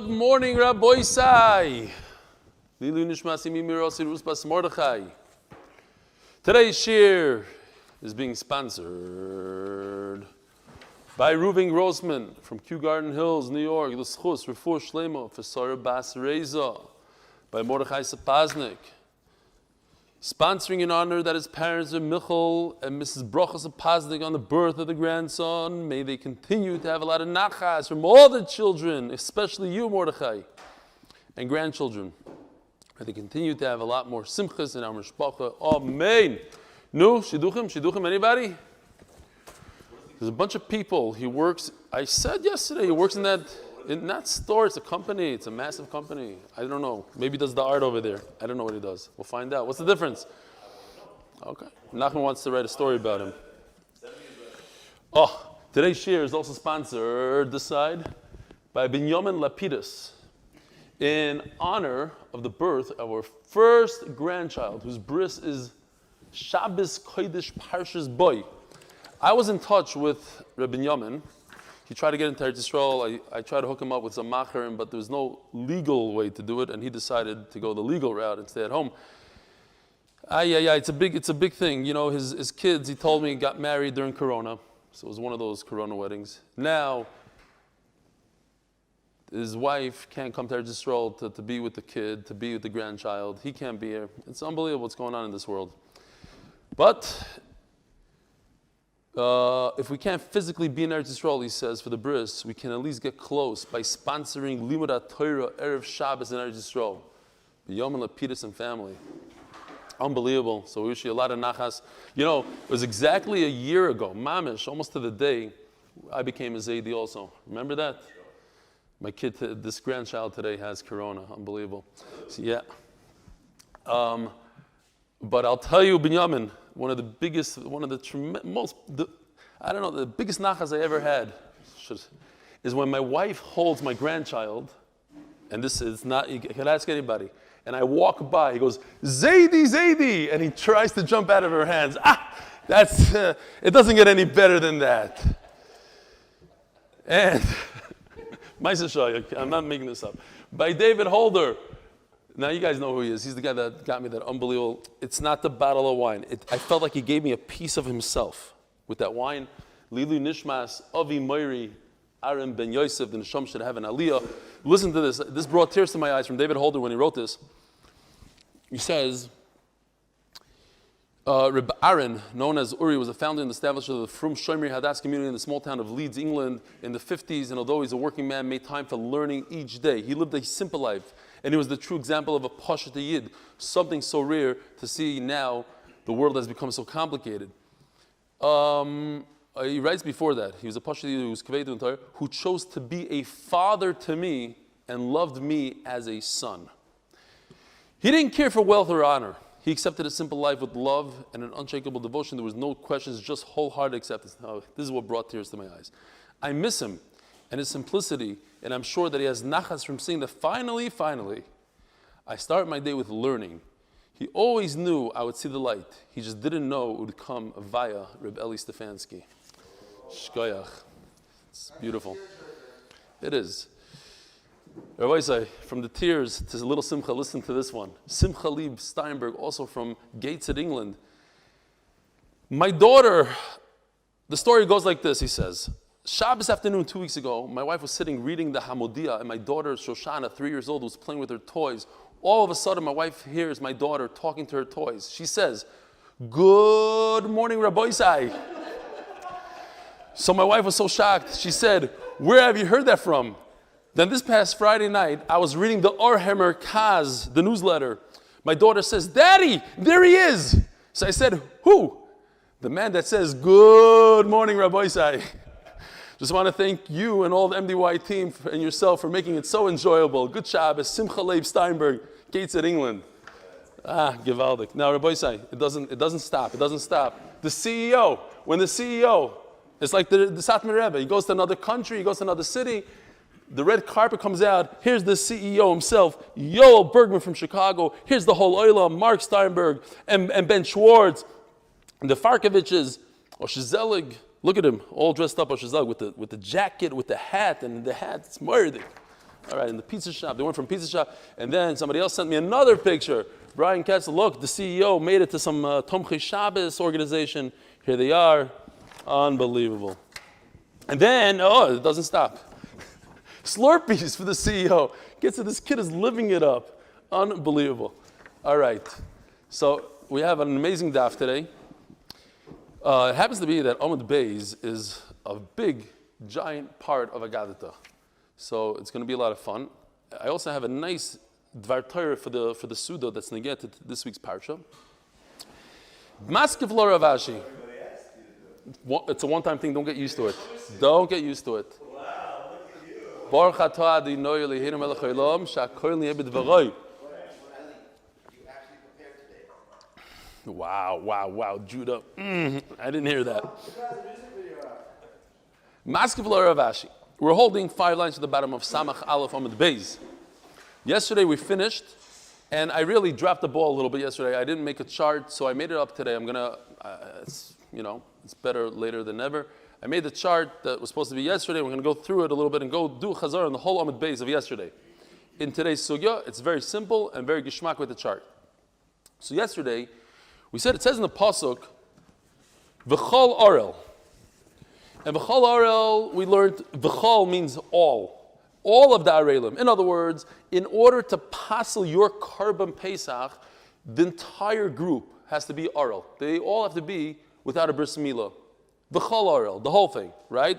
Good morning, Rabbi Sai. Leiluy nishmas Rus Mordechai. Today's shir is being sponsored by Reuven Grossman from Kew Garden Hills, New York. L'schus Refua Shleima for Sara bas Raiza by Mordechai Sapaznik. Sponsoring in honor that his parents are Michal and Mrs. Brocha Sapaznik on the birth of the grandson. May they continue to have a lot of nachas from all the children, especially you, Mordechai, and grandchildren. May they continue to have a lot more simchas in our mishpacha. Amen. No, shiduchim, anybody? There's a bunch of people. He works, I said yesterday, he works in that store. It's a company. It's a massive company. I don't know. Maybe he does the art over there. I don't know what he does. We'll find out. What's the difference? Okay. Nachman wants to write a story about him. Oh, today's shir is also sponsored, this side, by Binyomin Lapides, in honor of the birth of our first grandchild, whose bris is Shabbos kodesh parshas boy. I was in touch with Binyomin. He tried to get into Eretz Yisrael. I tried to hook him up with some macharim, but there was no legal way to do it, and he decided to go the legal route and stay at home. It's a big thing. You know, his kids, he told me, got married during Corona, so it was one of those Corona weddings. Now, his wife can't come to Eretz Yisrael to be with the kid, to be with the grandchild. He can't be here. It's unbelievable what's going on in this world. But if we can't physically be in Eretz Yisrael, he says, for the bris, we can at least get close by sponsoring Limud Torah Erev Shabbos in Eretz Yisrael. Binyomin Lapides and family. Unbelievable. So we wish you a lot of nachas. You know, it was exactly a year ago, mamish, almost to the day, I became a Zaidi also. Remember that? My kid, this grandchild today has corona. Unbelievable. So, yeah. But I'll tell you, Binyamin, the biggest nachas I ever had is when my wife holds my grandchild, and this is not, you can ask anybody, and I walk by, he goes, Zaidi, and he tries to jump out of her hands. It doesn't get any better than that. And, I'm not making this up, by David Holder. Now you guys know who he is. He's the guy that got me that unbelievable. It's not the bottle of wine. I felt like he gave me a piece of himself with that wine. Leiluy nishmas Mori, Aharon ben Yosef, the nisham should have an aliyah. Listen to this. This brought tears to my eyes from David Holder when he wrote this. He says, Reb Aharon, known as Uri, was a founder and establisher of the Frum Shomri Hadass community in the small town of Leeds, England, in the 50s. And although he's a working man, made time for learning each day. He lived a simple life. And he was the true example of a Pashat Yid, something so rare to see now. The world has become so complicated. He writes before that, he was a Pashat Yid who was Kaveitu and Torah, who chose to be a father to me and loved me as a son. He didn't care for wealth or honor. He accepted a simple life with love and an unshakable devotion. There was no questions, just wholehearted acceptance. Now, this is what brought tears to my eyes. I miss him and his simplicity, and I'm sure that he has nachas from seeing that finally, I start my day with learning. He always knew I would see the light. He just didn't know it would come via Reb Eli Stefansky. Shkoyach. It's beautiful. It is. Rabbi say, from the tears to little Simcha, listen to this one. Simcha Lieb Steinberg, also from Gateshead, England. My daughter, the story goes like this, he says. Shabbos afternoon 2 weeks ago, my wife was sitting reading the Hamodia, and my daughter, Shoshana, 3 years old, was playing with her toys. All of a sudden, my wife hears my daughter talking to her toys. She says, "Good morning, Rabbi Sai." So my wife was so shocked. She said, "Where have you heard that from?" Then this past Friday night, I was reading the Or Kaz, the newsletter. My daughter says, "Daddy, there he is." So I said, "Who?" "The man that says, 'Good morning, Rabbi Sai.'" Just want to thank you and all the MDY team and yourself for making it so enjoyable. Good Shabbos, Simcha Leib Steinberg, Gateshead, England. Gewaldig. Now, Rabbi Sai, it doesn't stop. The CEO, it's like the Satmar Rebbe. He goes to another country, he goes to another city. The red carpet comes out. Here's the CEO himself, Yoel Bergman from Chicago. Here's the whole Oila, Mark Steinberg, and Ben Schwartz, and the Farkoviches, Oshizelig. Look at him, all dressed up, Oshizelig, with the jacket, with the hat, and the hat, it's Mori. All right, in the pizza shop. They went from pizza shop, and then somebody else sent me another picture. Brian Ketzel, look, the CEO made it to some Tomchei Shabbos organization. Here they are. Unbelievable. And then, it doesn't stop. Slurpees for the CEO. Gets to this kid is living it up. Unbelievable. All right. So we have an amazing daf today. It happens to be that Amud Beis is a big, giant part of Agadita. So it's going to be a lot of fun. I also have a nice Dvar Torah for the Suda that's going to get to this week's parsha. Maskiv lo Rav Ashi. It's a one-time thing. Don't get used to it. Don't get used to it. Baruch atah Adonai Eloheinu melech haolam she'akol niyeh b'dvaroi. Wow, Judah. I didn't hear that. Maskiv lo Rav Ashi. We're holding 5 lines to the bottom of Samach Aleph Amud Beis. Yesterday we finished, and I really dropped the ball a little bit yesterday. I didn't make a chart, so I made it up today. I'm gonna, it's better later than never. I made the chart that was supposed to be yesterday. We're gonna go through it a little bit and go do Chazar on the whole Amud Beis of yesterday. In today's sugya, it's very simple and very gishmak with the chart. So yesterday, we said it says in the pasuk, V'chol Orel. And V'chol Orel, we learned V'chol means all of the Arelim. In other words, in order to passel your Karban Pesach, the entire group has to be Orel. They all have to be without a bris milah. V'chol Orel, the whole thing, right?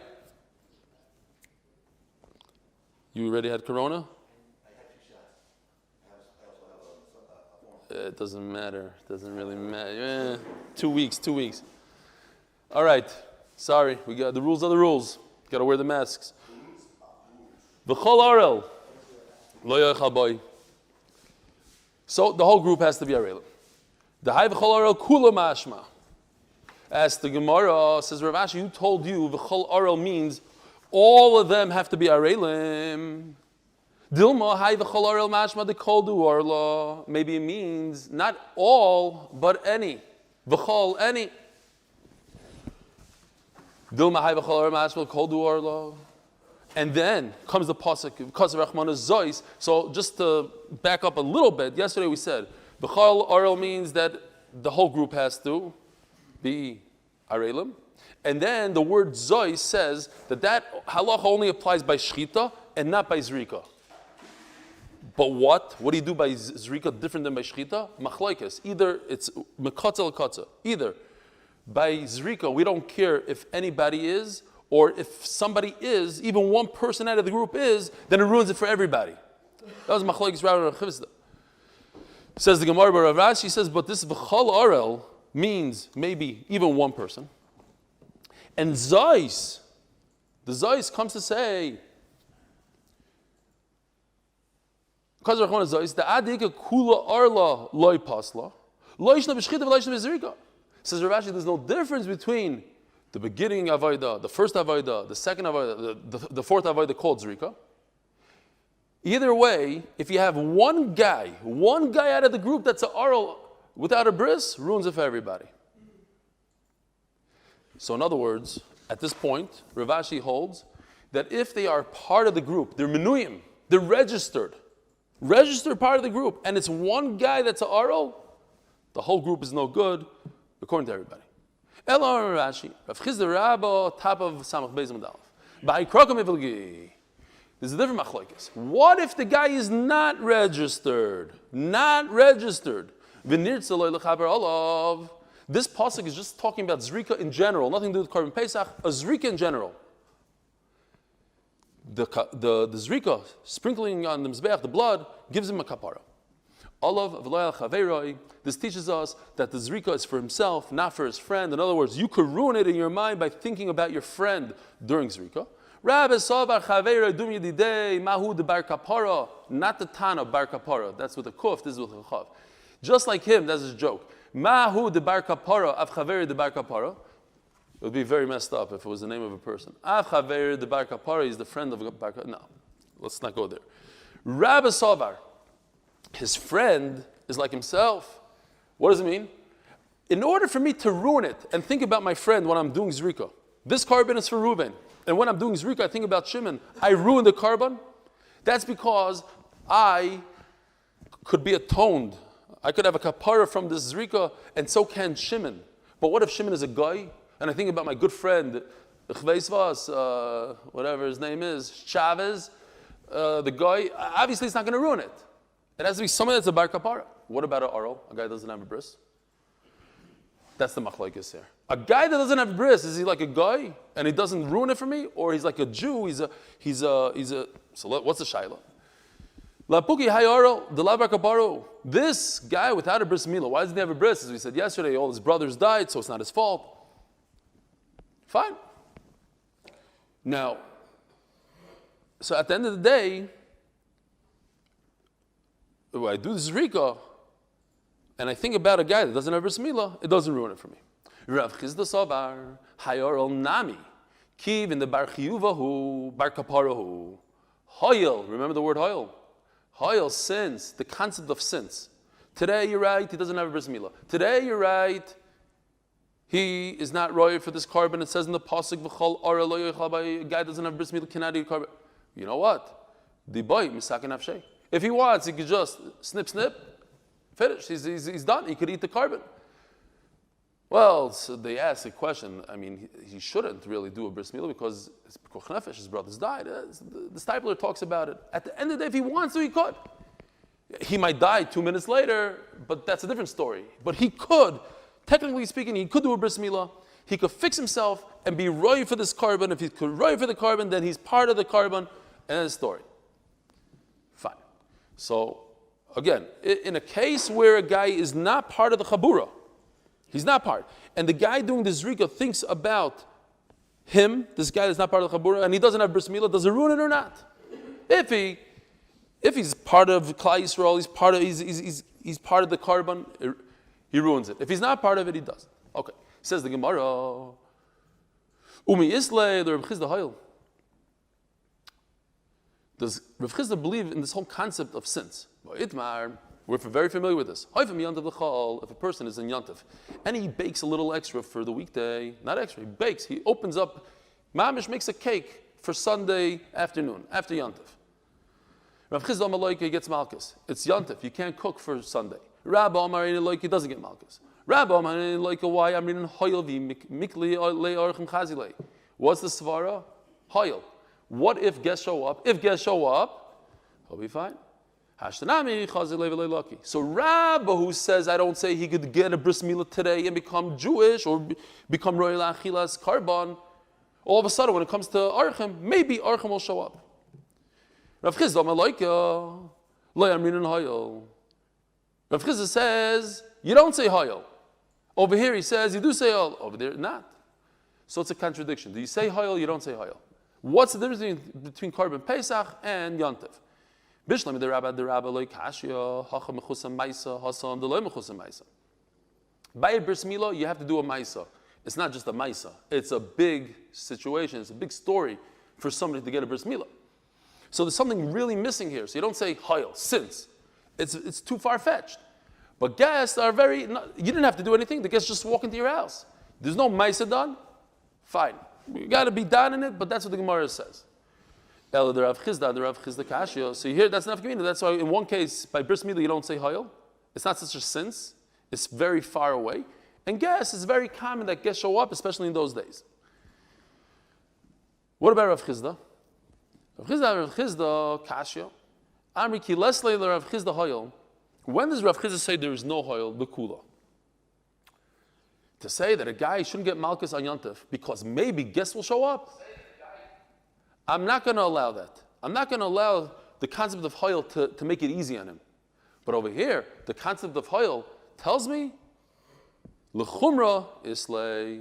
You already had corona? I had 2 shots. It doesn't matter. It doesn't really matter. 2 weeks. All right. Sorry. We got the rules are the rules. Got to wear the masks. V'chol Orel. Lo yochal boy. So the whole group has to be Arelim. The Hai V'chol Orel kula mashma. As the Gemara says, Rav Ashi, who told you V'chol Orel means all of them have to be Arelim? Dilma Hai V'chol Orel mashma de kol du orla. Maybe it means not all, but any. V'chol, any. Dilma Hai V'chol Orel mashma de kol du orla. And then comes the pasuk, because of Rachman Zois. So just to back up a little bit, yesterday we said, V'chol Orel means that the whole group has to be Arelim. And then the word Zois says that halacha only applies by Shchita and not by Zrika. But what do you do by Zrika different than by Shchita? Machlokes. Either it's Mekatza L'Katza. Either by Zrika, we don't care if anybody is, or if somebody is, even one person out of the group is, then it ruins it for everybody. That was Machlokes Rav and Chavizda. Says the Gemara Rav Rashi says, but this V'chol Orel means maybe even one person. And Zois, the Zois comes to say, because of Zois, the Adika Kula Arla Loi Pasla, Loishna B'Shchita V'Loishna B'Zrika. Says Rav Rashi, there's no difference between the beginning Avodah, the first Avodah, the second Avodah, the fourth Avodah called Zrika. Either way, if you have one guy out of the group that's an Arl without a bris, ruins it for everybody. So in other words, at this point, Rav Ashi holds that if they are part of the group, they're menuyim, they're registered part of the group, and it's one guy that's an Arl, the whole group is no good, according to everybody. Ela Rav Ashi, Rav Chizda Rabba, top of Samach Beis Amud Aleph. Ba'ikrokem Evilgi. There's a different machlokes. What if the guy is not registered? This pasuk is just talking about Zrika in general, nothing to do with Karban Pesach, a Zrika in general. The Zrika, sprinkling on the Mizbeach, the blood, gives him a kapara. Olav v'lo chaveroi. This teaches us that the Zrika is for himself, not for his friend. In other words, you could ruin it in your mind by thinking about your friend during Zrika. Rabbi Savar Chaveroi Dum Yedidei Mahu de Bar Kapara, not the Tana Bar Kapara. That's with a kuf, this is with a chav. Just like him, that's his joke. Mahu de Bar Kapara, Av Chaveri de Bar Kapara. It would be very messed up if it was the name of a person. Av Chaveri de Bar Kapara is the friend of Bar Kapara. No, let's not go there. Rabbi Savar, his friend is like himself. What does it mean? In order for me to ruin it and think about my friend when I'm doing Zrika, this carbon is for Reuven. And when I'm doing Zrika, I think about Shimon. I ruin the carbon. That's because I could be atoned. I could have a kapara from this zrika, and so can Shimon. But what if Shimon is a guy? And I think about my good friend, whatever his name is, Chavez, the guy, obviously it's not going to ruin it. It has to be someone that's a bar kapara. What about an oral? A guy that doesn't have a bris? That's the machlokes here. A guy that doesn't have bris, is he like a guy and he doesn't ruin it for me? Or he's like a Jew, so what's the shaila? Lapuki hayaro, the labar kaparo. This guy without a bris milah, why doesn't he have a bris? As we said yesterday, all his brothers died, so it's not his fault. Fine. Now, so at the end of the day, when I do this rika, and I think about a guy that doesn't have bris milah, it doesn't ruin it for me. Rav Chizda Savar, Hayor Nami, Kiv in the Bar Chiyuvahu, Bar Kaparahu, Hoyel, remember the word Hoyel? Hoyel, sins, the concept of sins. Today you're right, he doesn't have a bris milah. Today you're right, he is not royal for this carbon. It says in the pasuk, V'chol Ara lo yochal by a guy doesn't have bris milah, cannot eat carbon. You know what? The boy, misakin afshay. If he wants, he could just snip, finish. He's done. He could eat the carbon. Well, so they asked a question. I mean, he shouldn't really do a bris milah because his pikuach nefesh, his brothers died. The Stipler talks about it. At the end of the day, if he wants to, he could. He might die 2 minutes later, but that's a different story. But he could, technically speaking, he could do a bris milah. He could fix himself and be roy for this carbon. If he could roy for the carbon, then he's part of the carbon and the story. Fine. So, again, in a case where a guy is not part of the chabura, he's not part, and the guy doing the zrika thinks about him, this guy that's not part of the chabura, and he doesn't have bris milah, does it ruin it or not? If he's part of Klal Yisrael, he's part of the carbon, he ruins it. If he's not part of it, he doesn't. Okay. Says the Gemara, Umi Islay, the Rav Chizda Hayil. Does Rav Chizda believe in this whole concept of sins? We're very familiar with this. If a person is in Yantif and he bakes a little extra for the weekday, not extra, he bakes, he opens up, Mamish makes a cake for Sunday afternoon, after Yantif. Rav Chizda Amaloika gets Malkus. It's Yantif, you can't cook for Sunday. Rabba Amar Loika doesn't get Malkus. Rabba Amar Loika, why? I'm reading Hoyel Mikli Le Orchim Chazile. What's the Svara? Hoyel. What if guests show up? If guests show up, he'll be fine. So Rabba, who says, I don't say he could get a bris milah today and become Jewish or become royal achilas karban, all of a sudden when it comes to Archim, maybe Archim will show up. Rav Chizda Malaika, Lo Yamrin Hayel. Rav Chizda says, you don't say Hayel. Over here he says, you do say Hayel. Over there, not. So it's a contradiction. Do you say Hayel, you don't say Hayel? What's the difference between Karban Pesach and Yantiv? Bishlam the Rabba loy kashya hacha mechusam ma'isa hasan the loy mechusam ma'isa. By a bris milah, you have to do a ma'isa. It's not just a ma'isa. It's a big situation. It's a big story for somebody to get a bris milah. So there's something really missing here. So you don't say hayel, sins. It's too far-fetched. But guests are you didn't have to do anything. The guests just walk into your house. There's no ma'isa done. Fine. You got to be done in it, but that's what the Gemara says. El the Rav Chizda kashya. So here, that's not community. That's why in one case, by bris milah, you don't say hayel. It's not such a sins. It's very far away. And guests, it's very common that guests show up, especially in those days. What about Rav Chizda? Rav Chizda kashya. Amri ki leslei le Rav Chizda hayel. When does Rav Chizda say there is no hayel? The kula. To say that a guy shouldn't get malchus on Yontif because maybe guests will show up. I'm not going to allow that. I'm not going to allow the concept of hayel to make it easy on him. But over here, the concept of hayel tells me l'chumra islay,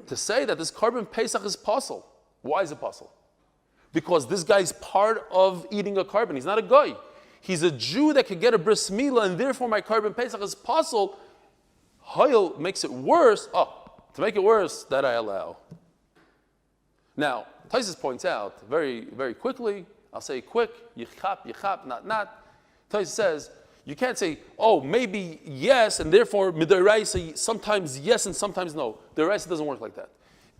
to say that this carbon pesach is possible. Why is it possible? Because this guy's part of eating a carbon. He's not a guy. He's a Jew that could get a bris milah, and therefore my carbon pesach is possible. Hayel makes it worse. To make it worse, that I allow. Now, Taisus points out very, very quickly, I'll say quick, yichap, not. Taisus says, you can't say, maybe yes, and therefore, midaraisa, sometimes yes and sometimes no. The Raiza doesn't work like that.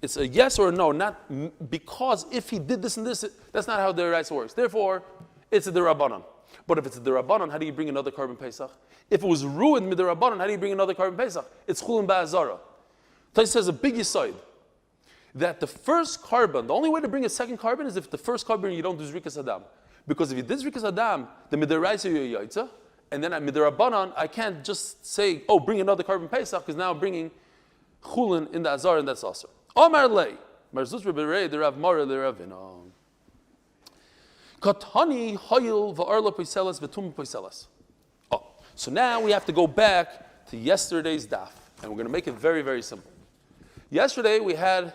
It's a yes or a no, not because if he did this and this, that's not how the Raiza works. Therefore, it's a derabanan. But if it's a derabanan, how do you bring another carbon Pesach? If it was ruined midirabanan, how do you bring another carbon Pesach? It's chulin ba'azara. Tais says a big yisoid that the first carbon, the only way to bring a second carbon is if the first carbon you don't do zrikas adam. Because if you did zrikas adam, the midiraisa you yaitza, and then at midirabanan, I can't just say, oh, bring another carbon Pesach, because now I'm bringing chulin in the azar, and that's also. Omar lei, marzus rebirei, the Rav Mori, the Reuven. Katani hoyil va'arla poiselas v'tum poiselas. Oh, so now we have to go back to yesterday's daf, and we're going to make it very, very simple. Yesterday we had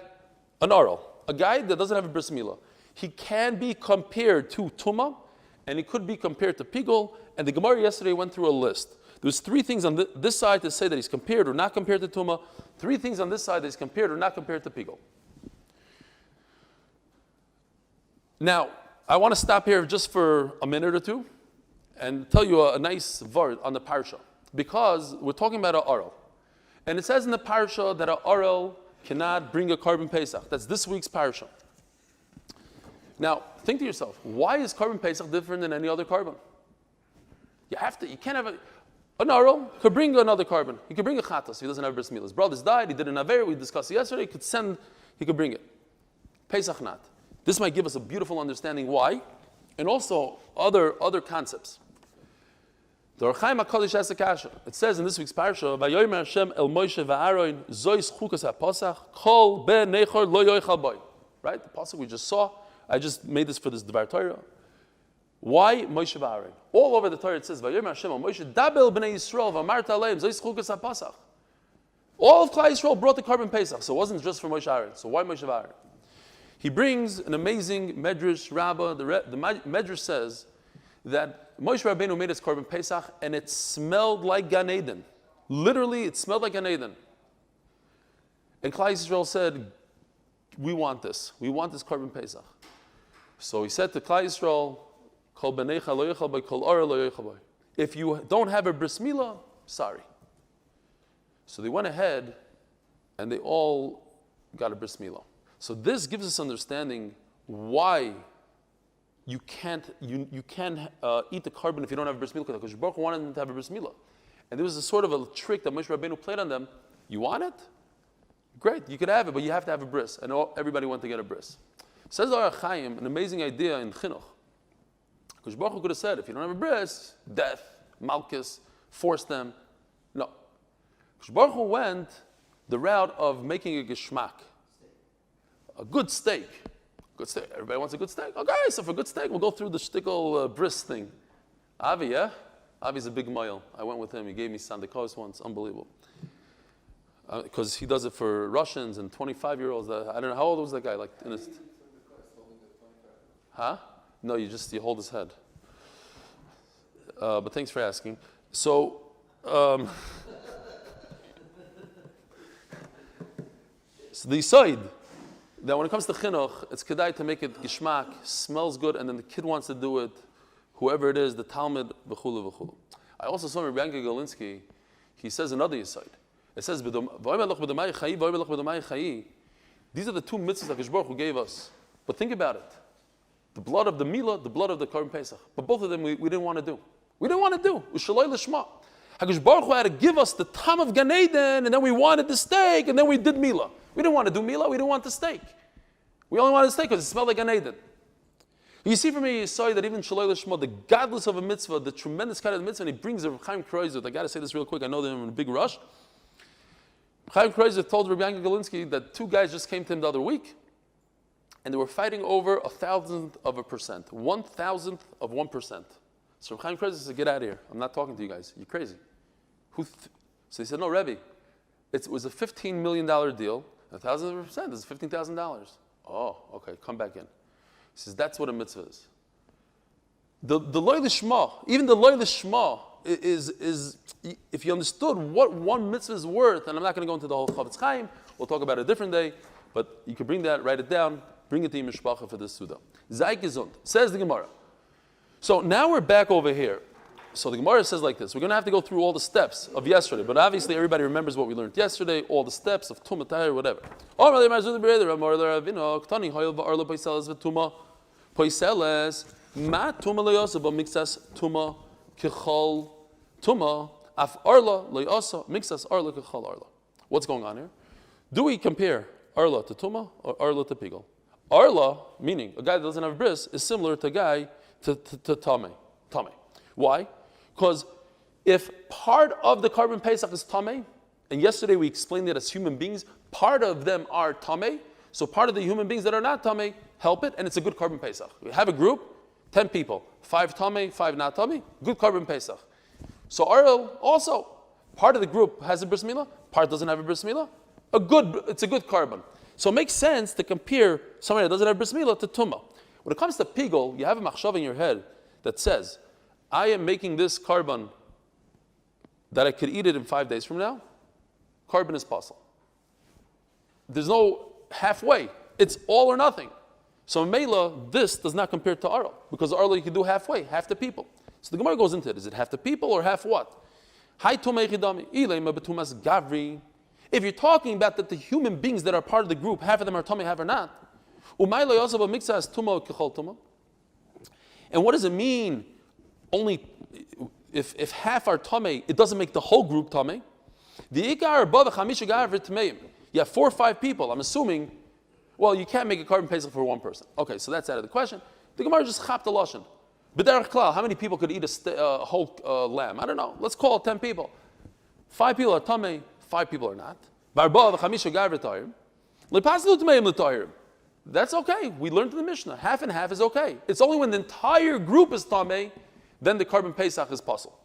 an aral, a guy that doesn't have a bris milah. He can be compared to tuma, and he could be compared to pigul. And the Gemara yesterday went through a list. There's 3 things on this side to say that he's compared or not compared to tuma. 3 things on this side that he's compared or not compared to pigul. Now, I want to stop here just for a minute or two and tell you a nice word on the parsha, because we're talking about an aral. And it says in the parsha that an aral cannot bring a carbon Pesach. That's this week's parsha. Now, think to yourself, why is carbon Pesach different than any other carbon? You can't have an aral could bring another carbon. He could bring a chatas if he doesn't have bris milah. His brothers died, he did an aver, we discussed it yesterday, he could bring it. Pesach not. This might give us a beautiful understanding why, and also other concepts. The Orchaim HaKodesh has a kasha. It says in this week's parsha, "Vayomer Hashem el Moshe va'Aharon zois chukas haPasach kol ben nechor lo yochal boy." Right, the pasuk we just saw. I just made this for this Dvar Torah. Why Moshe va'Aharon? All over the Torah it says, "Vayomer Hashem el Moshe dabel bnei Yisrael v'amarta aleim zois chukas haPasach." All of Klal Yisrael brought the carbon Pesach, so it wasn't just for Moshe va'Aharon. So why Moshe va'Aharon? He brings an amazing medrash rabbah. The medrash says that Moshe Rabbeinu made his carbon Pesach and it smelled like Gan Eden. Literally, it smelled like Gan Eden. And Klal Yisrael said, we want this. We want this carbon Pesach. So he said to Klal Yisrael, Kol b'neicha lo yochal b'y, kol ara lo yochal b'y. If you don't have a bris milah, sorry. So they went ahead and they all got a bris milah. So this gives us understanding why you can't eat the carbon if you don't have a bris milah, because Baruch Hu wanted them to have a bris milah. And there was a sort of a trick that Moshe Rabbeinu played on them. You want it? Great, you could have it, but you have to have a bris. And everybody went to get a bris. Says the Or HaChaim, an amazing idea in Chinuch. Because Baruch Hu could have said, if you don't have a bris, death, malchus, force them. No. Because Baruch Hu went the route of making a geschmack. A good steak. Good steak. Everybody wants a good steak? Okay, so for good steak, we'll go through the shtickle bris thing. Avi, yeah? Avi's a big mile. I went with him. He gave me sandikos once. Unbelievable. Because he does it for Russians and 25-year-olds. I don't know. How old was that guy? Like in his... Huh? No, you hold his head. But thanks for asking. So... so the side that when it comes to chinuch, it's kedai to make it gishmak, smells good, and then the kid wants to do it, whoever it is, the Talmud, v'chulu, v'chulu. I also saw Rabbi Yanka Galinsky, he says another yesod. It says, these are the 2 mitzvahs that Hakadosh Baruch Hu gave us. But think about it. The blood of the milah, the blood of the Korban Pesach. But both of them we didn't want to do. We didn't want to do. Ushaloi l'shma. Hakadosh Baruch Hu had to give us the tam of Gan Eden, and then we wanted the steak, and then we did milah. We didn't want to do milah, we didn't want the steak. We only wanted the steak because it smelled like Gan Eden. You see from me, you saw that even Shaloi L'Shma, the godless of a mitzvah, the tremendous kind of mitzvah, and he brings a Chaim Kreuzer. I got to say this real quick, I know they're in a big rush. Chaim Kreuzer told Rabbi Yanka Galinsky that 2 guys just came to him the other week, and they were fighting over 1,000th of a percent, 1,000th of 1%. So Chaim Kreuzer said, get out of here. I'm not talking to you guys. You're crazy. So he said, no, Rebbe, it was a $15 million deal. 1,000th of a percent is $15,000. Oh, okay, come back in. He says, that's what a mitzvah is. The loy lishma, even the loy lishma is, if you understood what one mitzvah is worth, and I'm not going to go into the whole Chavetz Chaim, we'll talk about it a different day, but you can bring that, write it down, bring it to your mishpacha for this Suda. Zay gesund, says the Gemara. So now we're back over here. So the Gemara says like this. We're going to have to go through all the steps of yesterday, but obviously everybody remembers what we learned yesterday, all the steps of Tumah, Tahir, whatever. Ma tuma le'asa b'mixas tuma kechol tuma af arla le'asa mixas arla kechol arla. What's going on here? Do we compare arla to tuma or arla to pigol? Arla, meaning a guy that doesn't have a bris, is similar to a guy to tame. Why? Because if part of the carbon pesach is tame, and yesterday we explained that as human beings, part of them are tame, so part of the human beings that are not tame help it, and it's a good carbon pesach. We have a group, 10 people, 5 tame, 5 not tame, good carbon pesach. So Arel also, part of the group has a bris milah, part doesn't have a bris milah. It's a good carbon. So it makes sense to compare somebody that doesn't have bris milah to tumah. When it comes to pigol, you have a machshav in your head that says, I am making this carbon that I could eat it in 5 days from now. Carbon is possible. There's no halfway. It's all or nothing. So in Mela, this does not compare to Arel, because Arel you can do halfway, half the people. So the Gemara goes into it. Is it half the people or half what? If you're talking about that the human beings that are part of the group, half of them are tummy, half are not. And what does it mean? Only if half are tummy, it doesn't make the whole group tummy. You have 4 or 5 people. I'm assuming, well, you can't make a carbon pesach for one person. Okay, so that's out of the question. The Gemara just chapped the lashon. B'derech klal, how many people could eat a whole lamb? I don't know. Let's call it 10 people. 5 people are tummy, 5 people are not. That's okay. We learned in the Mishnah. Half and half is okay. It's only when the entire group is tamei, then the carbon pesach is possible.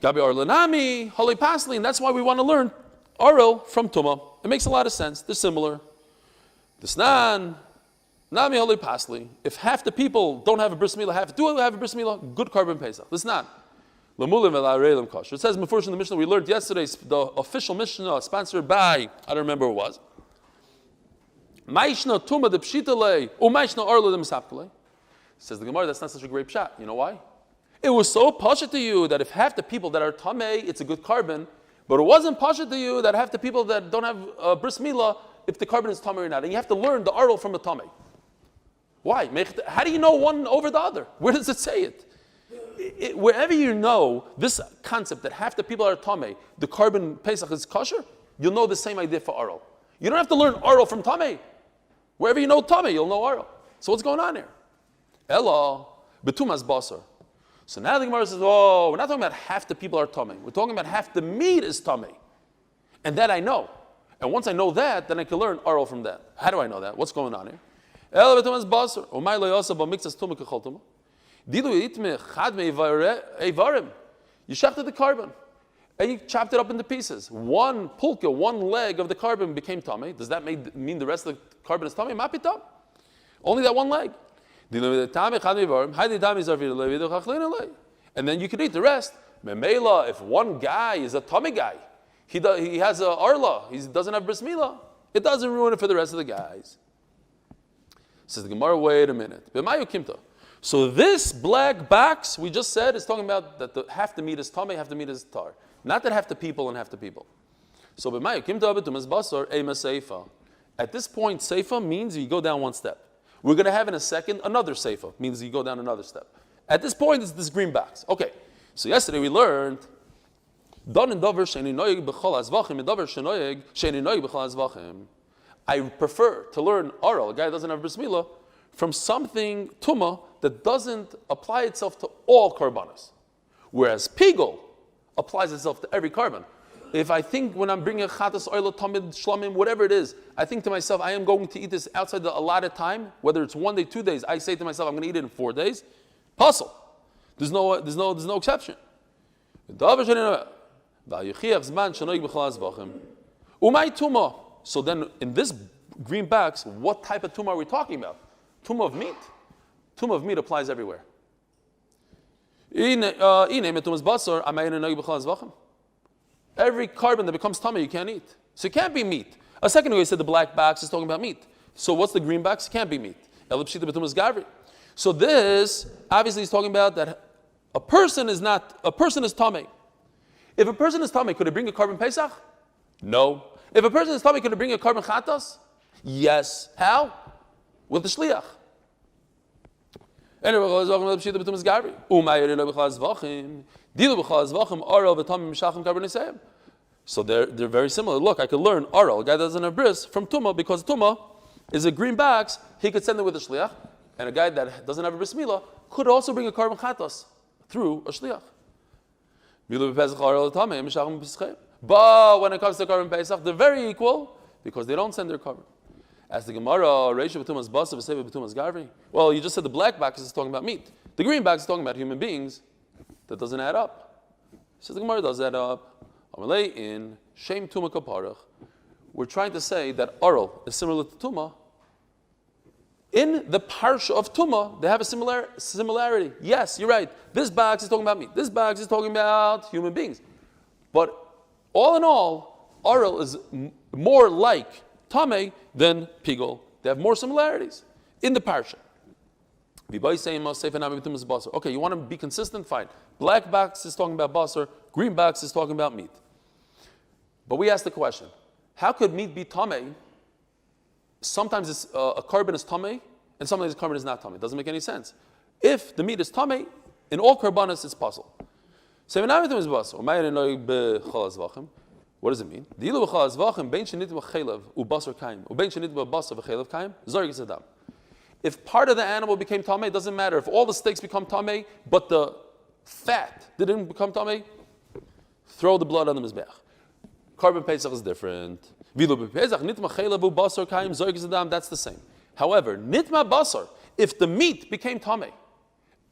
Gabi arlanami, holy pasli, and that's why we want to learn arel from tuma. It makes a lot of sense. They're similar. Disnan, nami holy pasli. If half the people don't have a bris milah, half do have a bris milah, good carbon pesach. Disnan. It says before in the Mishnah we learned yesterday, the official Mishnah sponsored by, I don't remember who it was. Says the Gemara, that's not such a great shot. You know why? It was so pasha to you that if half the people that are tamei, it's a good carbon, but it wasn't pasha to you that half the people that don't have bris milah, if the carbon is tamei or not. And you have to learn the arel from the tamei. Why? How do you know one over the other? Where does it say it? Wherever you know this concept that half the people are tamei, the carbon pesach is kosher, you'll know the same idea for arel. You don't have to learn arel from tamei. Wherever you know tamei, you'll know arel. So what's going on here? Ella betumas basar. So now the Gemara says, oh, we're not talking about half the people are tamei. We're talking about half the meat is tamei, and that I know. And once I know that, then I can learn arel from that. How do I know that? What's going on here? Ella betumas basar. Umay lo yosef b'mixas tumah kechol tumah. You shechted the carbon, and you chopped it up into pieces. One pulka, one leg of the carbon became tamei. Does that mean the rest of the carbon is tamei? Mapitam. Only that one leg. And then you can eat the rest. Memela, if one guy is a tamei guy, he has a arla, he doesn't have bris milah, it doesn't ruin it for the rest of the guys. Says the Gemara, wait a minute. So this black box we just said is talking about that half the meat is tamei, half the meat is tar. Not that half the people and half the people. So at this point, seifa means you go down one step. We're going to have in a second another seifa, means you go down another step. At this point, it's this green box. Okay, so yesterday we learned I prefer to learn arel, a guy that doesn't have bris milah, from something tumah that doesn't apply itself to all karbanos, whereas pigol applies itself to every carbon. If I think when I'm bringing a chatas oil, tamid, shlamim, whatever it is, I think to myself, I am going to eat this outside the allotted time, whether it's 1 day, 2 days, I say to myself, I'm going to eat it in 4 days. Puzzle. There's no exception. So then, in this green box, what type of tumah are we talking about? Tumah of meat. Tumah of meat applies everywhere. Every carbon that becomes tamei you can't eat. So it can't be meat. A second ago he said the black box is talking about meat. So what's the green box? It can't be meat. So this obviously is talking about that a person is tamei. If a person is tamei, could it bring a carbon pesach? No. If a person is tamei, could it bring a carbon chatas? Yes. How? With the shliach. So they're very similar. Look, I could learn Aral, a guy that doesn't have bris, from Tumah, because Tumah is a green box. He could send it with a shliach, and a guy that doesn't have a bris milah could also bring a carbon chatos through a shliach. But when it comes to carbon pesach, they're very equal because they don't send their carbon. As the Gemara, Reisha b'tumas basa v'seva b'tumas garvi. Well, you just said the black box is talking about meat. The green box is talking about human beings. That doesn't add up. So the Gemara does add up. In Shem Tuma Kaparach, we're trying to say that Aral is similar to Tuma. In the parsha of Tuma, they have a similarity. Yes, you're right. This box is talking about meat. This box is talking about human beings. But all in all, Aral is more like Tameh than Pigol. They have more similarities in the parsha. Okay, you want to be consistent? Fine. Black box is talking about basar, green box is talking about meat. But we ask the question, how could meat be tameh? Sometimes a carbon is tameh, and sometimes a carbon is not tameh. It doesn't make any sense. If the meat is tameh, in all karbanos it's possible. What does it mean? If part of the animal became tameh, it doesn't matter. If all the steaks become tameh, but the fat didn't become tameh, throw the blood on the mizbeach. Carbon pesach is different. That's the same. However, nitma basar, if the meat became tameh,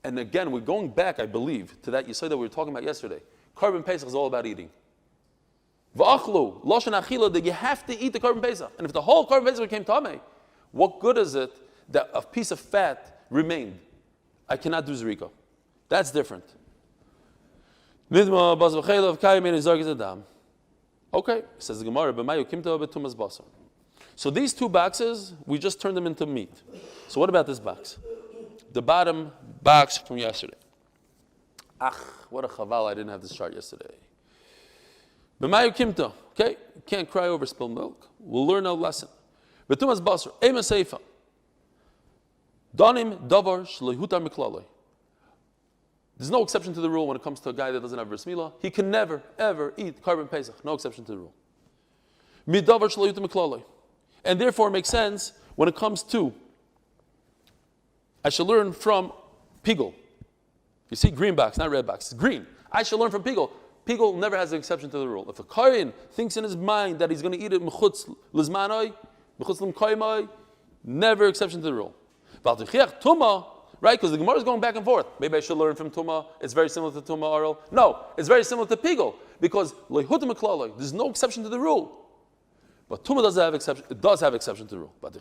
and again, we're going back, I believe, to that yesod that we were talking about yesterday. Carbon pesach is all about eating. V'achlu, lashon achila, that you have to eat the carbon pesach. And if the whole carbon pesach became tameh, what good is it that a piece of fat remained? I cannot do zrika. That's different. Nidma basar v'chelav kayim in zargis adam. Okay, says the Gemara, b'mayu kimta b'tumas basar. So these two boxes, we just turned them into meat. So what about this box? The bottom box from yesterday. What a chaval, I didn't have this chart yesterday. B'mayu kimta. Okay, you can't cry over spilled milk. We'll learn a lesson. B'tumas basar, ema seifa. Danim davar shlehutar miklaloi. There's no exception to the rule when it comes to a guy that doesn't have bris milah. He can never, ever eat carbon pesach. No exception to the rule. Midavar shlehutar miklaloi. And therefore it makes sense when it comes to, I shall learn from Pigel. You see, green box, not red box. It's green. I shall learn from Pigel. Pigel never has an exception to the rule. If a kohen thinks in his mind that he's going to eat it mechutz lizmanoi, mechutz limkoimoi, never exception to the rule. Tuma, right? Because the Gemara is going back and forth. Maybe I should learn from Tuma. It's very similar to Tuma Aral. No, it's very similar to Pigel because there's no exception to the rule. But Tuma does have exception. It does have exception to the rule. But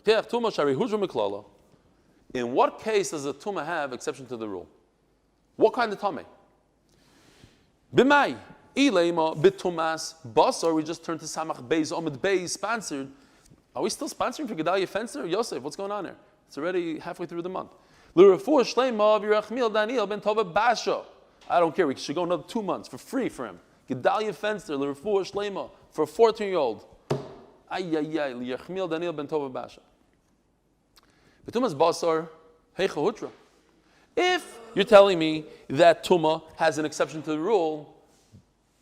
in what case does the Tuma have exception to the rule? What kind of Tame? B'mai ilema b'tumas basar. We just turned to Samach Beis Amud Beis sponsored. Are we still sponsoring for Gedalia Fencer? Yosef, what's going on there? It's already halfway through the month. Refua Shleima v'Yirachmiel Daniel ben Tova Basha. I don't care. We should go another 2 months for free for him. Gedalia Fencer, Refua Shleima for a 14-year-old. Yirachmiel Daniel ben Tova Basha. B'tumas basar heicha hutra. If you're telling me that Tuma has an exception to the rule,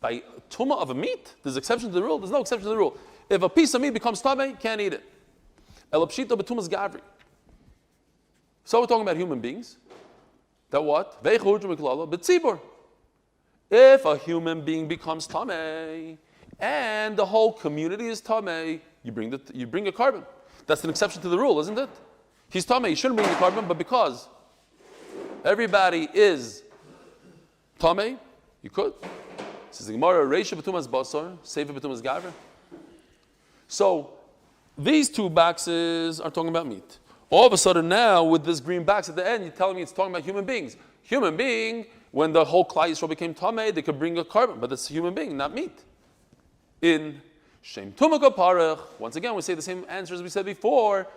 by Tuma of a meat, there's exception to the rule? There's no exception to the rule. If a piece of meat becomes tameh, can't eat it. Elapshita b'tumas gavri. So we're talking about human beings. That what? If a human being becomes tameh and the whole community is tameh, you bring a carbon. That's an exception to the rule, isn't it? He's tameh, he shouldn't bring the carbon, but because everybody is tameh, you could. Says the Gemara, Reisha b'tumas basar, Sefer b'tumas gavri. So these two boxes are talking about meat. All of a sudden now, with this green box at the end, you're telling me it's talking about human beings. Human being, when the whole Klal Yisrael became tameh, they could bring a carbon, but it's a human being, not meat. In Shem Tuma Kaparach, once again, we say the same answer as we said before.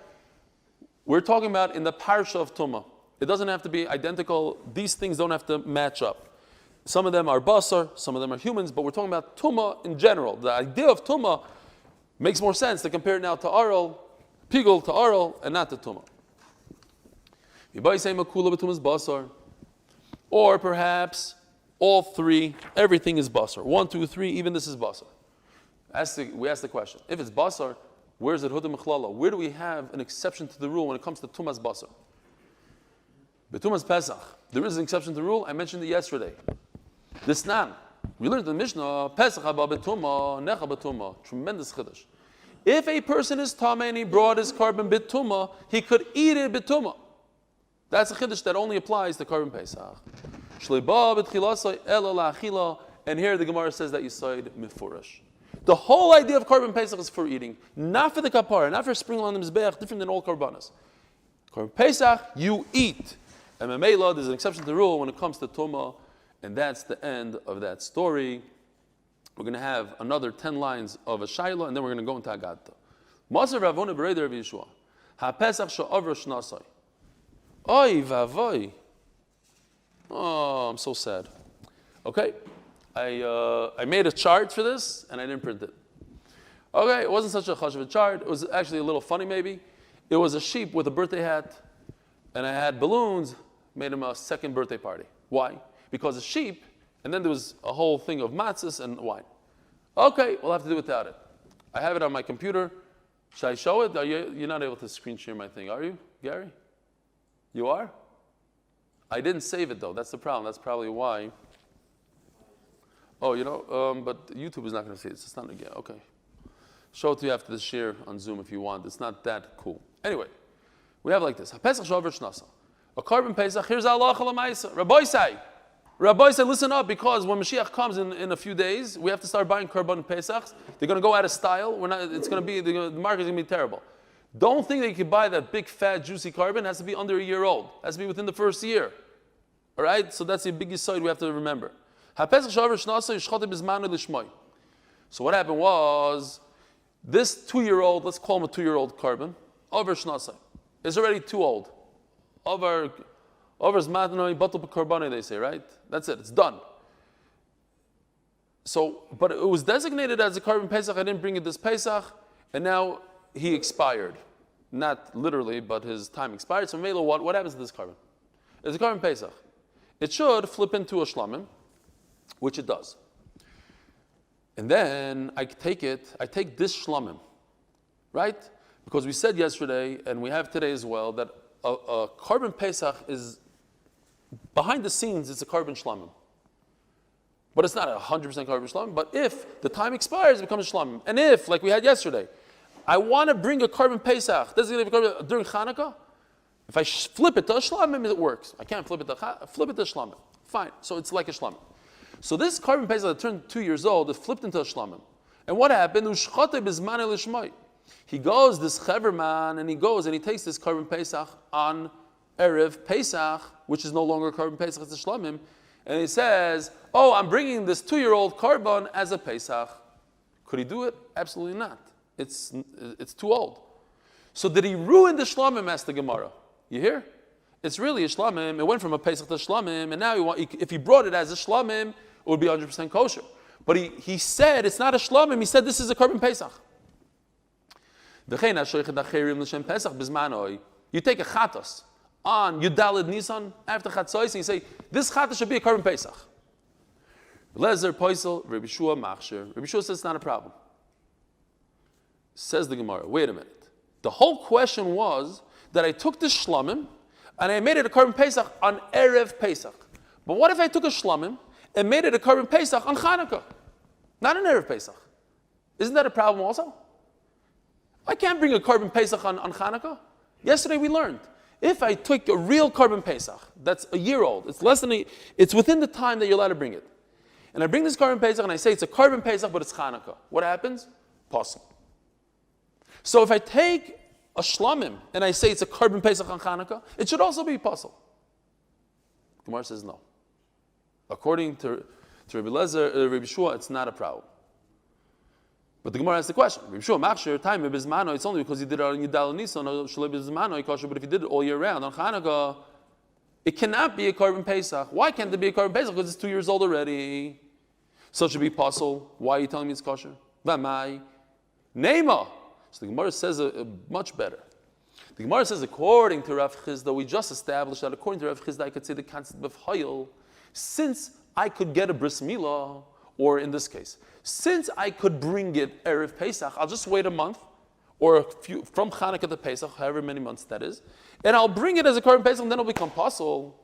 We're talking about in the parsha of Tuma. It doesn't have to be identical. These things don't have to match up. Some of them are basar, some of them are humans, but we're talking about Tuma in general. The idea of Tuma makes more sense to compare it now to Aral, Pigel to Aral, and not to Tuma. Or perhaps all three, everything is basar. 1, 2, 3, even this is basar. We ask the question, if it's basar, where is it huda mechlala? Where do we have an exception to the rule when it comes to tumas basar? Betumas Pesach, there is an exception to the rule. I mentioned it yesterday. This nan. We learned in the Mishnah, Pesach haba betuma, necha betuma. Tremendous chiddush. If a person is tameh and he brought his carbon betuma, he could eat it betuma. That's a chiddush that only applies to carbon Pesach. Shleima betchilasai ela la'achila, and here the Gemara says that you said mifurash. The whole idea of carbon Pesach is for eating, not for the kapara, not for sprinkling on the mizbeach, different than all karbanas. Carbon Pesach, you eat. And Mamela, there's an exception to the rule when it comes to Tumah, and that's the end of that story. We're going to have another 10 lines of a Shaila, and then we're going to go into Agata. Maser Ravona Bereder Rav Yeshua. Ha-Pesach she'avra shnasai. Oy vavoy. Oh, I'm so sad. Okay, I made a chart for this, and I didn't print it. Okay, it wasn't such a chashuv chart. It was actually a little funny, maybe. It was a sheep with a birthday hat, and I had balloons, made him a second birthday party. Why? Because a sheep, and then there was a whole thing of matzahs and wine. Okay, we'll have to do without it. I have it on my computer. Should I show it? You're not able to screen share my thing, are you, Gary? You are? I didn't save it though. That's the problem. That's probably why. Oh, but YouTube is not going to see it. It's not again. Okay. Show it to you after the share on Zoom if you want. It's not that cool. Anyway, we have like this. Pesach shavar shnasa. A carbon Pesach. Here's Allah Chalamaisa. Rabbi say, listen up, because when Mashiach comes in a few days, we have to start buying carbon Pesachs. They're going to go out of style. The market is going to be terrible. Don't think that you can buy that big, fat, juicy carbon. It has to be under a year old. It has to be within the first year. All right? So that's the biggest side we have to remember. So what happened was, this 2-year-old, let's call him a 2-year-old carbon, over shnasai, is already too old. Over's matnoi batul b'karbani, they say, right? That's it. It's done. So, but it was designated as a carbon Pesach. I didn't bring it this Pesach, and now he expired. Not literally, but his time expired. So, Mela, what happens to this carbon? It's a carbon Pesach. It should flip into a shlamim, which it does. And then I take this shlamim, right? Because we said yesterday, and we have today as well, that a carbon Pesach is, behind the scenes, it's a carbon shlamim. But it's not a 100% carbon shlamim, but if the time expires, it becomes a shlamim. And if, like we had yesterday, I want to bring a carbon Pesach, during Chanukah, if I flip it to a shlamim, it works. I can't flip it to shlamim. Fine, so it's like a shlamim. So this carbon Pesach that turned 2 years old, it flipped into a shlamim. And what happened? He goes, this chever man, and he goes and he takes this carbon Pesach on Erev Pesach, which is no longer carbon Pesach, it's a shlamim, and he says, oh, I'm bringing this 2-year-old carbon as a Pesach. Could he do it? Absolutely not. It's too old. So did he ruin the shlamim, asked the Gemara? You hear? It's really a shlamim. It went from a Pesach to shlamim, and now if he brought it as a shlamim, it would be 100% kosher. But he said it's not a shlamim. He said this is a carbon Pesach. You take a chatos on Yudalid Nisan after Chatzos, and you say this chatos should be a carbon Pesach. Lezer Poisel, Rabbi Shua Machsher. Rabbi Shua says it's not a problem. Says the Gemara, wait a minute. The whole question was that I took this shlamim and I made it a carbon Pesach on Erev Pesach. But what if I took a shlamim and made it a carbon Pesach on Chanukah? Not an Erev Pesach. Isn't that a problem also? I can't bring a carbon Pesach on Chanukah. Yesterday we learned, if I took a real carbon Pesach, that's a year old, it's within the time that you're allowed to bring it. And I bring this carbon Pesach and I say it's a carbon Pesach, but it's Chanukah. What happens? Possible. So if I take a shlamim and I say it's a carbon Pesach on Chanukah, it should also be possible. Gemara says no. According to Rabbi Shua, it's not a problem. But the Gemara asks the question. Rabbi Shua, Machshir, time bizmano, it's only because he did it on Yudal Nisan, or Shalei bizmano, but if he did it all year round on Chanukah, it cannot be a carbon Pesach. Why can't it be a carbon Pesach? Because it's 2 years old already. So it should be possible. Why are you telling me it's kosher? V'amai. Neima. So the Gemara says much better. The Gemara says, according to Rav Chizda, we just established that according to Rav Chizda, I could say the concept of hayil, since I could get a bris milah, or in this case, since I could bring it Erev Pesach, I'll just wait a month, or a few, from Chanukah to Pesach, however many months that is, and I'll bring it as a korban Pesach, and then it'll become pasul.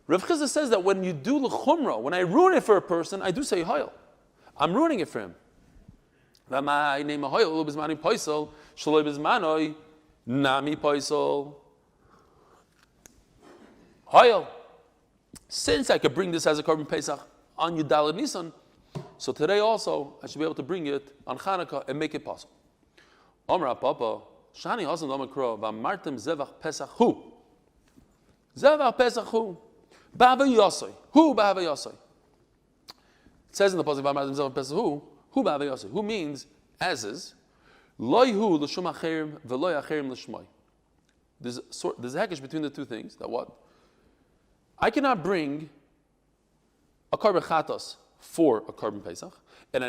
Rav Chizda says that when you do l'chumra, when I ruin it for a person, I do say hayil. I'm ruining it for him. Nami paisol. Hayil. Since I could bring this as a korban Pesach on Yudalad Nisan, so today also I should be able to bring it on Chanukah and make it possible. Omra Papa, Shani Hasan Lamakro, Vamartem Zevach Pesach Hu. Zevach Pesach Hu. Bava Yosai. Hu Bava Yosai. It says in the pasuk Vamartem Zevach Pesach Hu. Hu Bava Yosai. Who means as is. Loihu l'shum acherim v'loy acherim l'shmai. There's a hackish between the two things. That what? I cannot bring a korban chatos for a korban Pesach, and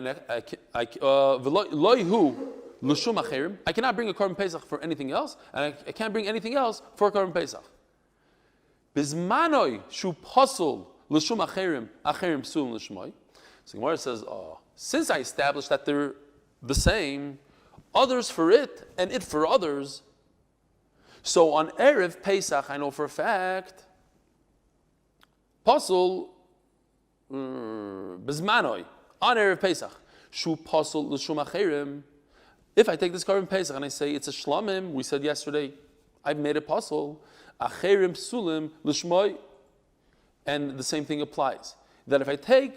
loihu l'shum acherim. I cannot bring a korban Pesach for anything else, and I can't bring anything else for a korban Pesach. Bizmanoi shu pasul l'shum acherim psul l'shmai. So Gemara says, since I established that they're the same, others for it and it for others. So on Erev Pesach, I know for a fact, pasul bezmanoi on Erev Pesach, shu pasul l'shum acherim. If I take this korban Pesach and I say it's a shlamim, we said yesterday, I've made it pasul acherim psulim l'shmoi, and the same thing applies. That if I take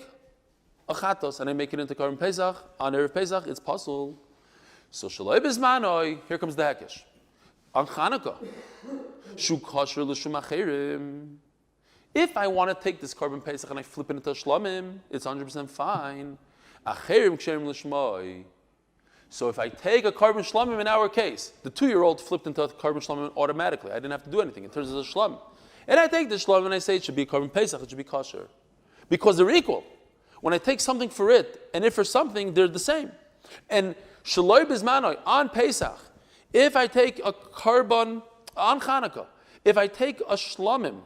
a chatos and I make it into korban Pesach on Erev Pesach, it's pasul. So shaloi bizmanoi, here comes the hekesh. On Chanukah, shu kosher l'shum acherim. If I want to take this korban Pesach and I flip it into shlamim, it's 100% fine. Acherim ksherim l'shmoi. So if I take a korban shlamim in our case, the 2-year-old flipped into a korban shlamim automatically. I didn't have to do anything. It turns into a shlamim. And I take the shlamim and I say it should be korban Pesach, it should be kosher. Because they're equal. When I take something for it and if for something, they're the same. And shaloi bizmanoi, on Pesach, if I take a korban on Chanukah, if I take a shlamim,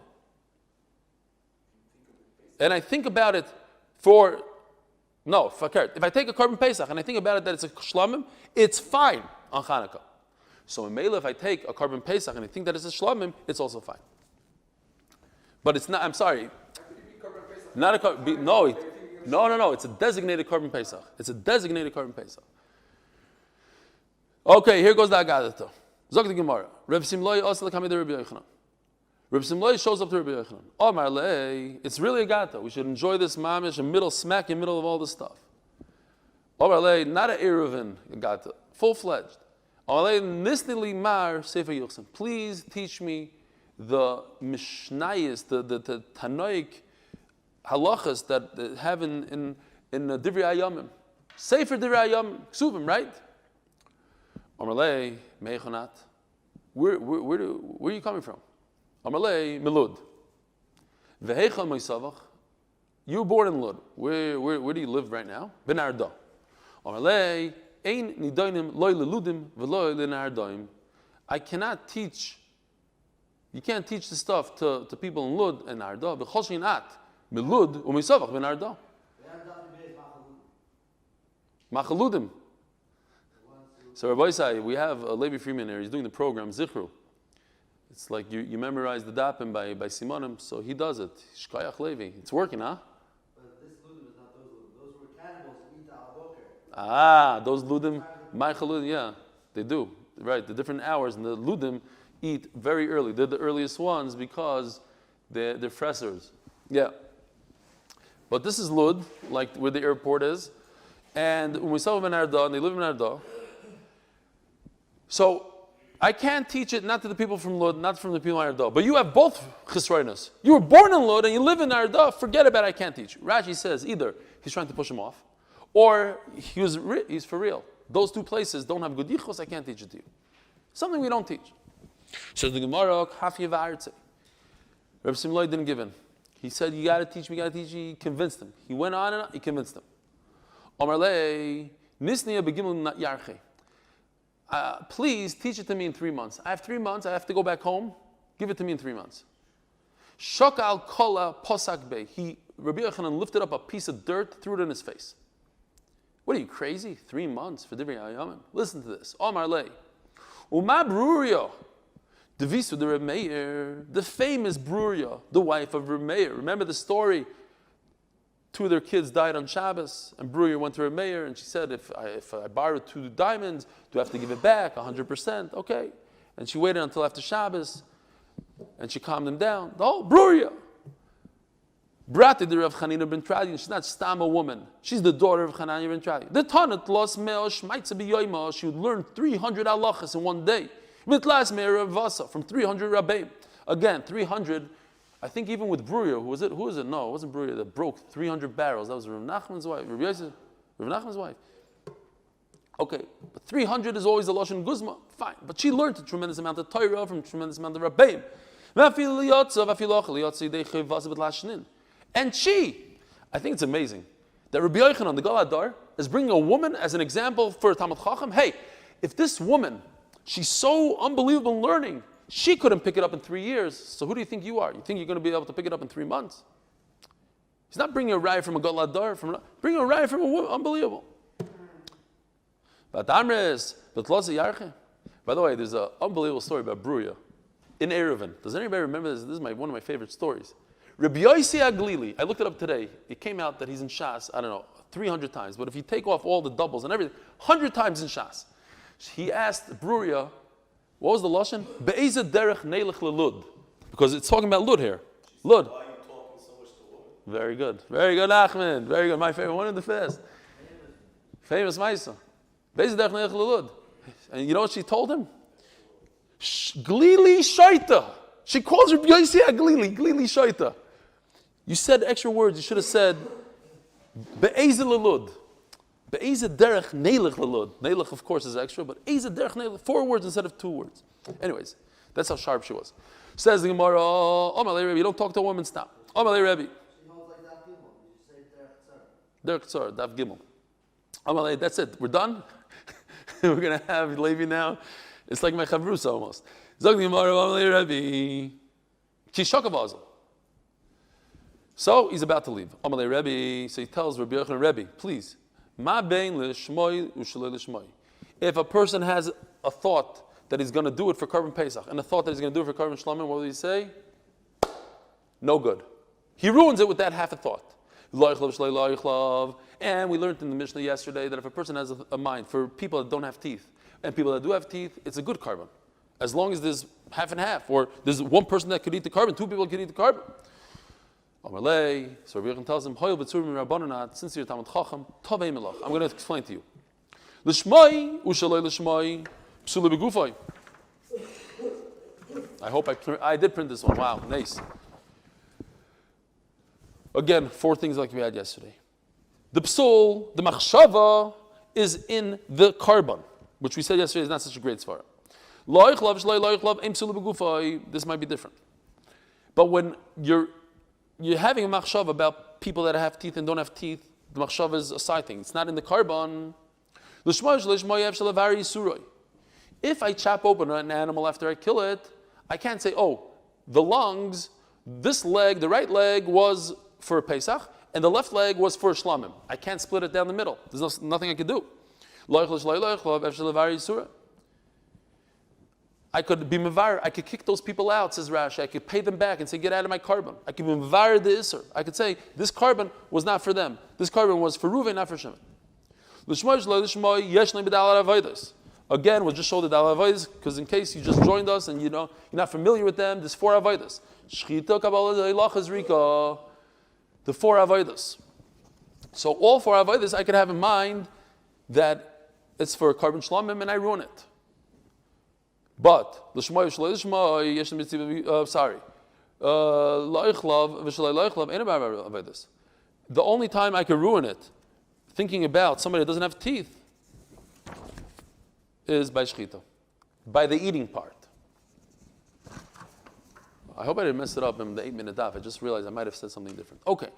and I think about it if I take a korban Pesach and I think about it that it's a shlamim, it's fine on Chanukah. So in Mela, if I take a korban Pesach and I think that it's a shlamim, it's also fine. But it's not, I'm sorry. Not a korban, no, it's a designated korban Pesach. It's a designated korban Pesach. Okay, here goes the Agadata. Zok the Gemara. Reb Simloi also the Kamei Rabbi Yochanan. Reb Simloi shows up to Rabbi Yochanan. Omar lei, it's really a Agata. We should enjoy this mamish, smack in the middle of all this stuff. Omar lei, not a Reuven Agata, full-fledged. Omar lei, nisni li mar sefer Yochsen. Please teach me the Mishnayos, the Tanoic halachas that have in Divrei Hayamim. Sefer Divrei Hayamim, Ksuvim, right? Amalei meichonat. Where are you coming from? Amalei melud. Vehechal meisavach. You were born in Lud. Where do you live right now? Ben Arda. Amalei ein nidonim loy leludim veloy lenardaim. I cannot teach. You can't teach the stuff to people in Lud and Arda. V'chol shinat melud umeisavach ben Arda. Machaludim. So Rabbi Isai, we have a Levi Freeman here. He's doing the program Zichru. It's like you memorize the dapim by Simonim, so he does it. Shkayach Levi. It's working, huh? But this ludim is not those ludim. Those were cannibals who eat al-boker. Those ludim, Maichaludim, yeah, they do. Right, the different hours, and the ludim eat very early. They're the earliest ones because they're fressers. Yeah. But this is Lud, like where the airport is. And when we saw them in Arda, and they live in Arda, so I can't teach it not to the people from Lud, not from the people in Arda. But you have both chisroinus. You were born in Lud and you live in Arda. Forget about it. I can't teach. Rashi says either he's trying to push him off, or he's for real. Those two places don't have good yichus. I can't teach it to you. Something we don't teach. So the Gemara Hafi V'Artze. Reb Simloi didn't give in. He said, "You got to teach me. You got to teach me." He convinced him. He went on and on. He convinced him. Omar lei nisniya begimel yarche. please teach it to me in 3 months. I have 3 months, I have to go back home. Give it to me in 3 months. Shokal kola posak bey. Rabbi Yochanan lifted up a piece of dirt, threw it in his face. What are you, crazy? 3 months for divrei hayamin? Listen to this. Omar lei. Uma bruria. Devisu de Reb Meir, the famous Bruria, the wife of Reb Meir. Remember the story? 2 of their kids died on Shabbos, and Bruria went to Reb Meir, and she said, if I borrow 2 diamonds, do I have to give it back 100%? Okay. And she waited until after Shabbos, and she calmed him down. Oh, Bruria! Brati the Rav Chanina ben Tradian. She's not stam a woman. She's the daughter of Chananya ben Tradian. The Tanat los meo shmaitza biyoyma. She would learn 300 halachas in one day. Mitlas me'er vasa from 300 rabbeim. Again, 300. I think even with Bruria, who was it? Who was it? No, it wasn't Bruria that broke 300 barrels. That was Rav Nachman's wife. Rav Nachman's wife. Okay, but 300 is always a lashon guzma. Fine, but she learned a tremendous amount of Torah from a tremendous amount of rabbeim. And she, I think it's amazing that Rabbi Yochanan, the Gal Hadar, is bringing a woman as an example for a Talmud Chacham. Hey, if this woman, she's so unbelievable in learning, she couldn't pick it up in 3 years, so who do you think you are? You think you're going to be able to pick it up in 3 months? He's not bringing a raya from a Gal Hadar, bringing a raya from a woman, unbelievable. By the way, there's an unbelievable story about Bruria in Reuven. Does anybody remember this? This is one of my favorite stories. Rabbi Yosef Aglili, I looked it up today. It came out that he's in Shas, I don't know, 300 times. But if you take off all the doubles and everything, 100 times in Shas. He asked Bruria, what was the lashon? Be'ezah derech neilech lelud. Because it's talking about lud here. Lud. Why are you talking so much to women? Very good. Very good, Achmed. Very good. My favorite. One of the first. Famous Maisa. Be'ezah derech neilech lelud. And you know what she told him? Glili shaita. She calls her Yosef Aglili. Glili shaita. You said extra words. You should have said be'ezah lelud. Be'ezah derech neilech lelud. Neilech, of course, is extra, but ezah derech neilech, 4 words instead of 2 words. Anyways, that's how sharp she was. Says the Gemara, Omalei Rebbe, you don't talk to a woman, stop. Omalei Rebbe. She holds like Daf Gimel. You say Derech Tzara. Derech Tzara, Daf Gimel. Omalei, that's it. We're done? We're going to have Levi now. It's like my Chavrusa almost. Zog the Gemara, Omalei Rebbe. Kishakav. So he's about to leave. Amalei Rebbe, so he tells Rabbi Yochanan, Rebbe, please, ma bein l'shmoi u'shalei l'shmoi. If a person has a thought that he's going to do it for Korban Pesach and a thought that he's going to do it for Korban Shlomo, what will he say? No good. He ruins it with that half a thought. And we learned in the Mishnah yesterday that if a person has a mind for people that don't have teeth and people that do have teeth, it's a good Korban. As long as there's half and half, or there's one person that could eat the Korban, 2 people could eat the Korban. Amalei, so Rabbi Yochanan tells him, since you're Talmud Chacham, Tovei Melach. I'm going to explain to you. L'shmoi u'shaloi l'shmoi p'suli b'gufoi. I hope I did print this one. Wow, nice. Again, 4 things like we had yesterday. The psul, the machshava, is in the Korban, which we said yesterday is not such a great svara. Lo'ichlav shloi lo'ichlav ein p'suli b'gufoi. This might be different. But when you're having a machshav about people that have teeth and don't have teeth, the machshav is a side thing. It's not in the Korban. If I chop open an animal after I kill it, I can't say, oh, the lungs, this leg, the right leg was for Pesach, and the left leg was for Shlamim. I can't split it down the middle. There's nothing I can do. I could be mevar. I could kick those people out, says Rashi. I could pay them back and say, get out of my Korban. I could be mevar the Isser. I could say, this Korban was not for them. This Korban was for Reuven, not for Shimon. Again, we'll just show the Dal Avodas, because in case you just joined us and you're not familiar with them, there's 4 Avodas. The 4 Avodas. So all 4 Avodas I could have in mind that it's for Korban Shlamim and I ruin it. But the only time I can ruin it, thinking about somebody that doesn't have teeth, is by shchita, by the eating part. I hope I didn't mess it up in the 8-minute daf. I just realized I might have said something different. Okay.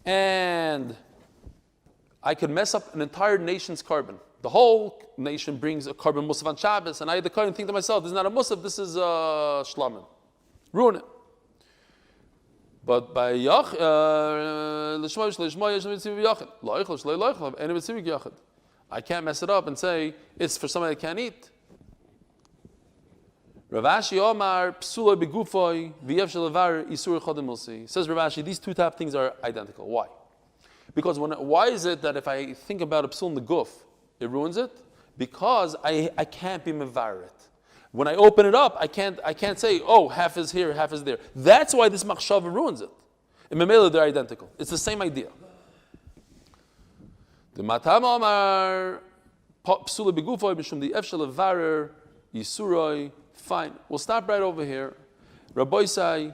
And I could mess up an entire nation's carbon. The whole nation brings a carbon musaf on Shabbos, and I, the kohen, think to myself, this is not a musaf, this is a shlamim. Ruin it. But by I can't mess it up and say it's for somebody that can't eat. Ravashi Omar Psula Begufoy V'yev Shelavar Isur Chodim Milsi. Says Ravashi, these two top things are identical. Why? Because why is it that if I think about a psul in the guf, it ruins it? Because I can't be mevar it. When I open it up, I can't say, oh, half is here, half is there. That's why this machshava ruins it. In Memela, they're identical. It's the same idea. The Matam Omar Psula Begufoy B'shum the Ef Shelavar Isuroi. Fine. We'll stop right over here. Rabbi Isai,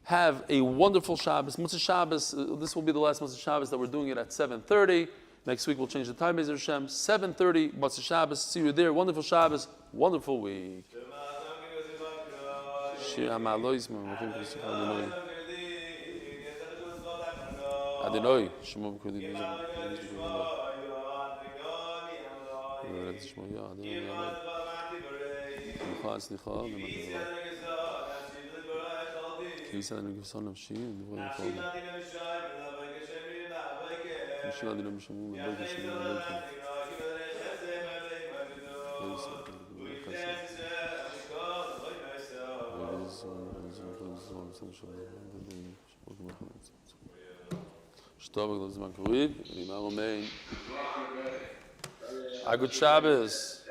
have a wonderful Shabbos. Motzei Shabbos, this will be the last Motzei Shabbos that we're doing it at 7:30. Next week we'll change the time, Be'ez Hashem. 7:30, Motzei Shabbos. See you there. Wonderful Shabbos. Wonderful week. Shir HaMa'alois, Adonai, Shemo B'Kudi, סליחה, כי ישראל אני גבסון נפשי, דברי יכול. משל עדינו משמעו, מבית משמעו, שטוב בגלל זמן קריב, ועם הרומיין. A good Shabbos.